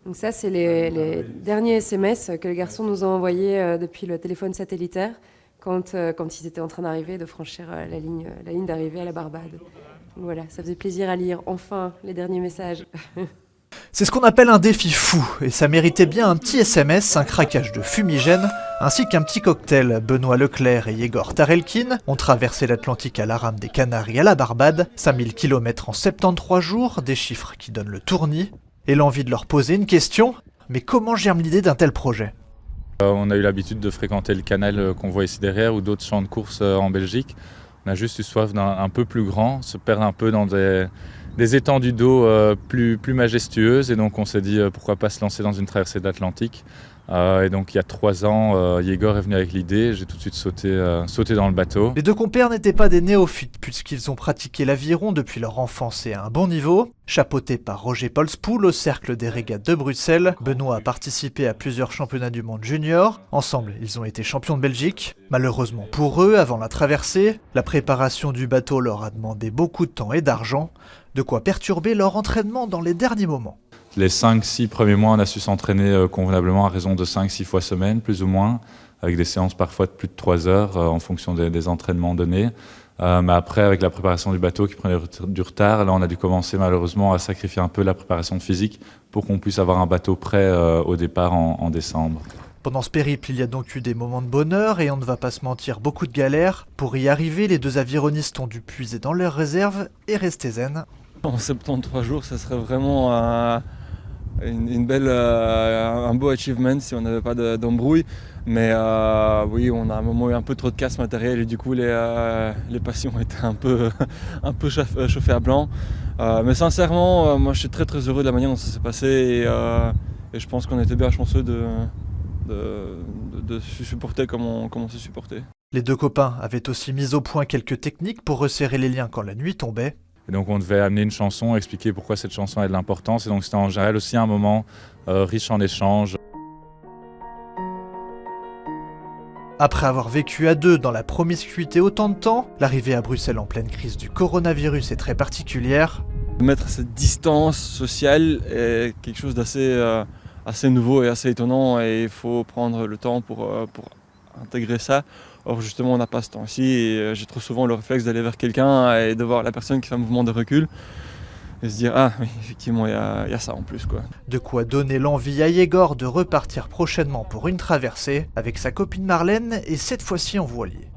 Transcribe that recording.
Donc ça, c'est les derniers SMS que les garçons nous ont envoyés depuis le téléphone satellitaire quand ils étaient en train d'arriver, de franchir la ligne d'arrivée à la Barbade. Donc voilà, ça faisait plaisir à lire enfin les derniers messages. C'est ce qu'on appelle un défi fou, et ça méritait bien un petit SMS, un craquage de fumigène, ainsi qu'un petit cocktail. Benoît Leclerc et Yegor Tarelkin ont traversé l'Atlantique à la rame des Canaries à la Barbade, 5000 km en 73 jours, des chiffres qui donnent le tournis, et l'envie de leur poser une question, mais comment germe l'idée d'un tel projet ? On a eu l'habitude de fréquenter le canal qu'on voit ici derrière ou d'autres champs de course en Belgique. On a juste eu soif d'un peu plus grand, se perdre un peu dans des étendues d'eau plus majestueuses, et donc on s'est dit pourquoi pas se lancer dans une traversée de l'Atlantique. Et donc il y a 3 ans, Yegor est venu avec l'idée, j'ai tout de suite sauté dans le bateau. Les deux compères n'étaient pas des néophytes puisqu'ils ont pratiqué l'aviron depuis leur enfance et à un bon niveau. Chapeauté par Roger Polspoul au Cercle des Régates de Bruxelles, Benoît a participé à plusieurs championnats du monde junior. Ensemble, ils ont été champions de Belgique. Malheureusement pour eux, avant la traversée, la préparation du bateau leur a demandé beaucoup de temps et d'argent, de quoi perturber leur entraînement dans les derniers moments. Les 5-6 premiers mois, on a su s'entraîner convenablement à raison de 5-6 fois semaine, plus ou moins, avec des séances parfois de plus de 3 heures en fonction des entraînements donnés. Mais après, avec la préparation du bateau qui prenait du retard, là on a dû commencer malheureusement à sacrifier un peu la préparation physique pour qu'on puisse avoir un bateau prêt au départ en décembre. Pendant ce périple, il y a donc eu des moments de bonheur et on ne va pas se mentir, beaucoup de galères. Pour y arriver, les deux avironistes ont dû puiser dans leurs réserves et rester zen. En 73 jours, ça serait vraiment un beau achievement si on n'avait pas d'embrouille. Mais oui, on a à un moment eu un peu trop de casse matériel et du coup les passions étaient un peu chauffées à blanc. Mais sincèrement, moi je suis très heureux de la manière dont ça s'est passé et je pense qu'on était bien chanceux de se supporter comme on s'est supporté. Les deux copains avaient aussi mis au point quelques techniques pour resserrer les liens quand la nuit tombait. Et donc on devait amener une chanson, expliquer pourquoi cette chanson a de l'importance. Et donc c'était en général aussi un moment riche en échanges. Après avoir vécu à deux dans la promiscuité autant de temps, l'arrivée à Bruxelles en pleine crise du coronavirus est très particulière. Mettre cette distance sociale est quelque chose assez nouveau et assez étonnant, et il faut prendre le temps pour intégrer ça. Or justement on n'a pas ce temps-ci et j'ai trop souvent le réflexe d'aller vers quelqu'un et de voir la personne qui fait un mouvement de recul et se dire ah oui effectivement il y a ça en plus quoi. De quoi donner l'envie à Yegor de repartir prochainement pour une traversée avec sa copine Marlène et cette fois-ci en voilier.